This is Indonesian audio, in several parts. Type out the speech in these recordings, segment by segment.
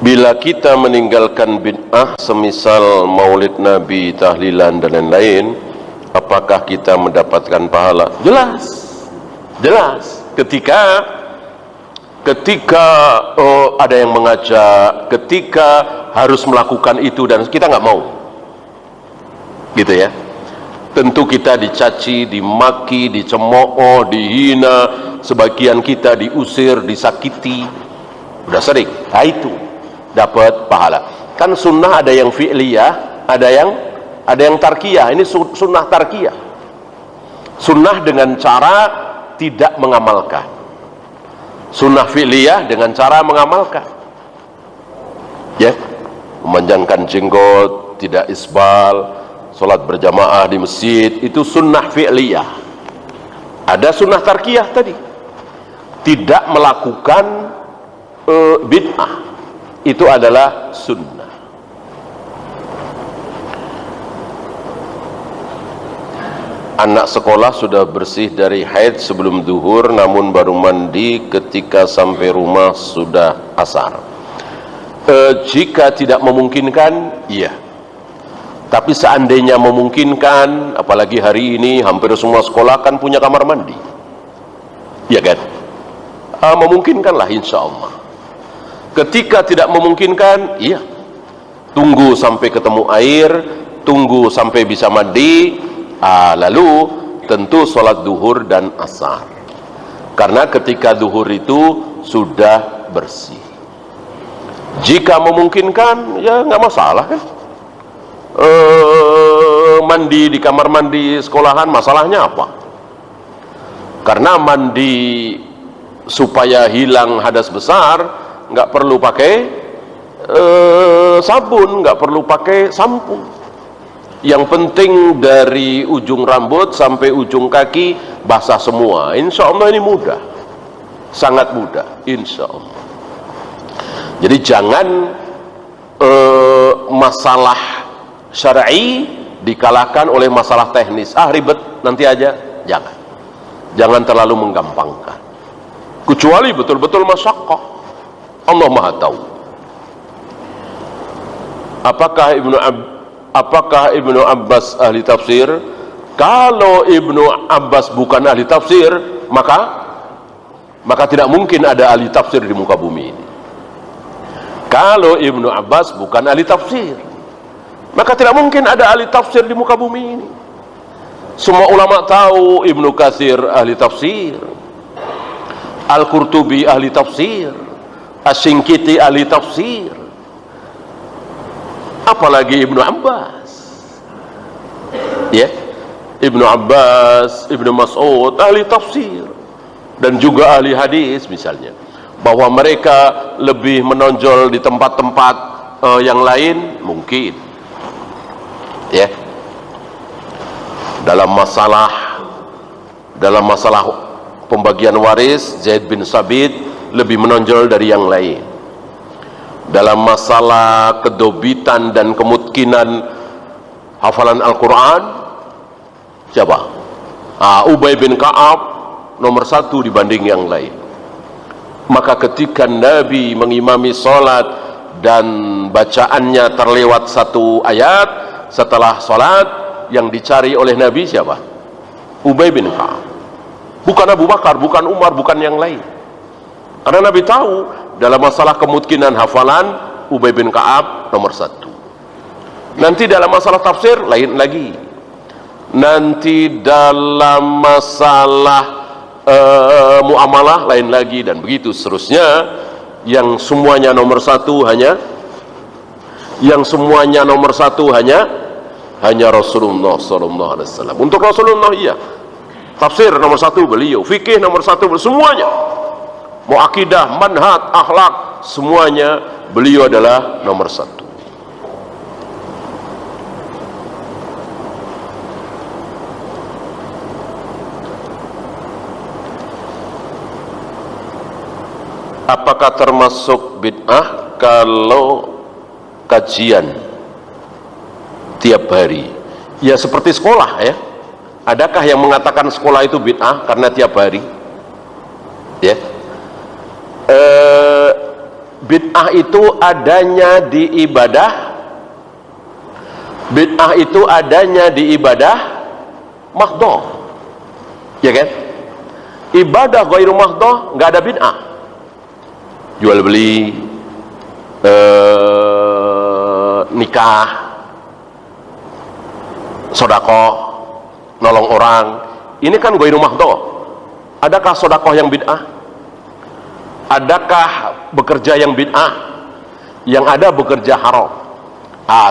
Bila kita meninggalkan bid'ah semisal maulid Nabi, tahlilan dan lain-lain, apakah kita mendapatkan pahala? Jelas, jelas. Ketika ada yang mengajak, ketika harus melakukan itu dan kita nggak mau, gitu ya. Tentu kita dicaci, dimaki, dicemooh, dihina, sebagian kita diusir, disakiti, udah sering. Nah, itu dapat pahala. Kan sunnah ada yang fi'liyah, ada yang tarkiyah. Ini sunnah tarkiyah. Sunnah dengan cara tidak mengamalkan. Sunnah fi'liyah dengan cara mengamalkan. Ya, memanjangkan jenggot, tidak isbal, sholat berjamaah di masjid, itu sunnah fi'liyah. Ada sunnah tarkiyah tadi, tidak melakukan bid'ah, itu adalah sunnah. Anak sekolah sudah bersih dari haid sebelum zuhur, namun baru mandi ketika sampai rumah sudah asar. Jika tidak memungkinkan, iya. Tapi seandainya memungkinkan, apalagi hari ini hampir semua sekolah kan punya kamar mandi, ya kan? Memungkinkanlah insya Allah. Ketika tidak memungkinkan, iya, tunggu sampai ketemu air, tunggu sampai bisa mandi, lalu tentu sholat duhur dan asar. Karena ketika duhur itu sudah bersih. Jika memungkinkan, ya nggak masalah kan? Mandi di kamar mandi sekolahan, masalahnya apa? Karena mandi supaya hilang hadas besar nggak perlu pakai sabun, nggak perlu pakai sampo. Yang penting dari ujung rambut sampai ujung kaki basah semua. Insya Allah ini mudah, sangat mudah, insya Allah. Jadi jangan masalah syar'i dikalahkan oleh masalah teknis. Ribet nanti aja, jangan terlalu menggampangkan, kecuali betul-betul masyaqqah. Allah Maha tahu. Apakah Ibnu Abbas ahli tafsir? Kalau Ibnu Abbas bukan ahli tafsir, maka tidak mungkin ada ahli tafsir di muka bumi ini. Kalau Ibnu Abbas bukan ahli tafsir, maka tidak mungkin ada ahli tafsir di muka bumi ini. Semua ulama tahu Ibnu Katsir ahli tafsir, Al-Qurtubi ahli tafsir, Asy-Syinkiti ahli tafsir, apalagi Ibnu Abbas. Ya, Ibnu Abbas, Ibnu Mas'ud ahli tafsir dan juga ahli hadis misalnya. Bahwa mereka lebih menonjol di tempat-tempat yang lain, mungkin. Ya, dalam masalah pembagian waris, Zaid bin Sabit lebih menonjol dari yang lain. Dalam masalah kedobitan dan kemungkinan hafalan Al-Quran, siapa? Ubay bin Ka'ab nomor 1 dibanding yang lain. Maka ketika Nabi mengimami sholat dan bacaannya terlewat satu ayat setelah sholat, yang dicari oleh Nabi siapa? Ubay bin Ka'ab, bukan Abu Bakar, bukan Umar, bukan yang lain. Karena Nabi tahu dalam masalah kemungkinan hafalan, Ubay bin Ka'ab nomor 1. Nanti dalam masalah tafsir lain lagi. Nanti dalam masalah muamalah lain lagi, dan begitu seterusnya. Yang semuanya nomor 1 hanya Rasulullah sallallahu alaihi wasallam. Untuk Rasulullah iya, tafsir nomor 1 beliau, fikih nomor 1 beliau, semuanya. Mau akidah, manhaj, akhlak, semuanya beliau adalah nomor 1. Apakah termasuk bid'ah kalau kajian tiap hari? Ya seperti sekolah ya. Adakah yang mengatakan sekolah itu bid'ah karena tiap hari? Ya. bid'ah itu adanya di ibadah, bid'ah itu adanya di ibadah mahdhah, ya kan? Ibadah ghairu mahdhah nggak ada bid'ah. Jual beli, nikah, sedekah, nolong orang, ini kan ghairu mahdhah. Adakah sedekah yang bid'ah? Adakah bekerja yang bid'ah? Yang ada bekerja haram.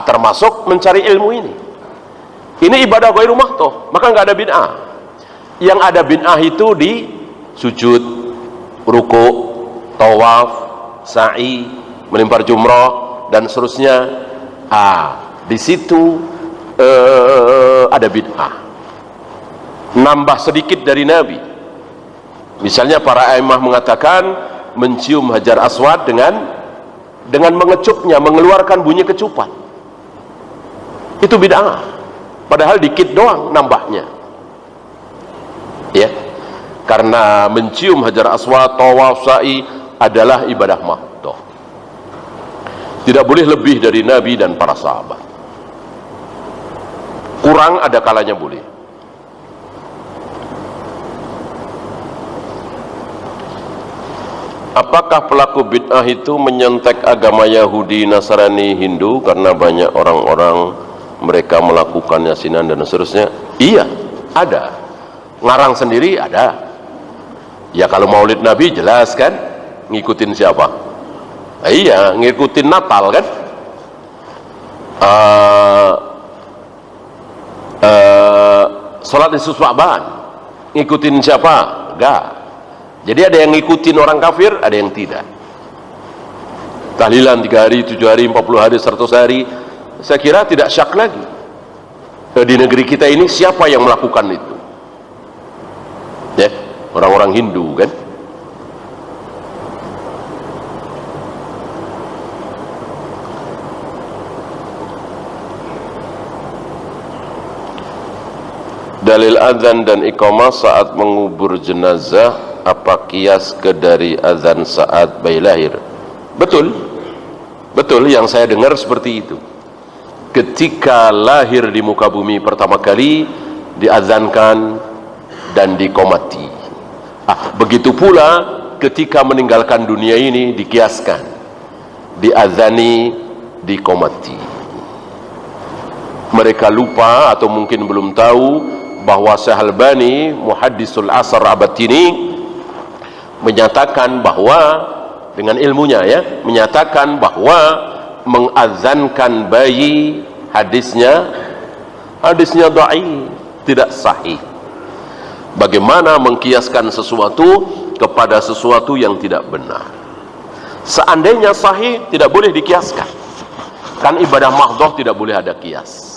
Termasuk mencari ilmu ini. Ini ibadah ghairu mahdhah, maka nggak ada bid'ah. Yang ada bid'ah itu di sujud, ruku, tawaf, sa'i, melempar jumrah dan seterusnya. Di situ ada bid'ah. Nambah sedikit dari Nabi. Misalnya para imam mengatakan mencium hajar aswad dengan mengecupnya, mengeluarkan bunyi kecupan. Itu bid'ah. Padahal dikit doang nambahnya. Ya. Karena mencium hajar aswad, tawaf, sa'i adalah ibadah mahdhah. Tidak boleh lebih dari Nabi dan para sahabat. Kurang ada kalanya boleh. Apakah pelaku bid'ah itu menyentek agama Yahudi, Nasrani, Hindu karena banyak orang-orang mereka melakukan yasinan dan seterusnya? Iya, ada. Ngarang sendiri ada. Ya kalau maulid Nabi jelas kan, ngikutin siapa? Iya, ngikutin Natal kan. Salat Isra Sya'ban, ngikutin siapa? Enggak. Jadi ada yang ngikutin orang kafir, ada yang tidak. Tahlilan 3 hari, 7 hari, 40 hari, 100 hari, saya kira tidak syak lagi. Di negeri kita ini siapa yang melakukan itu? Ya, orang-orang Hindu kan. Dalil azan dan iqamah saat mengubur jenazah, apa kias ke dari azan saat bayi lahir? Betul, betul, yang saya dengar seperti itu. Ketika lahir di muka bumi pertama kali diazankan dan diqomati. Begitu pula ketika meninggalkan dunia ini dikiaskan, diazani, diqomati. Mereka lupa atau mungkin belum tahu bahwa Syekh Albani, muhaddisul asar abad ini, menyatakan bahwa dengan ilmunya ya, menyatakan bahwa mengazankan bayi hadisnya dhaif, tidak sahih. Bagaimana mengkiaskan sesuatu kepada sesuatu yang tidak benar? Seandainya sahih tidak boleh dikiaskan. Kan ibadah mahdhah tidak boleh ada kias.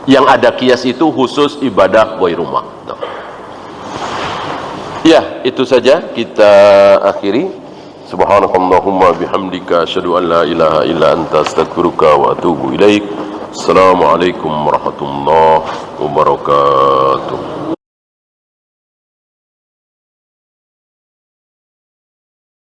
Yang ada kias itu khusus ibadah ghairu mahdhah. Ya, itu saja kita akhiri. Subhanakallahumma bihamdika asyhadu an la ilaha illa anta astaghfiruka wa atubu ilaik. Assalamualaikum warahmatullahi wabarakatuh.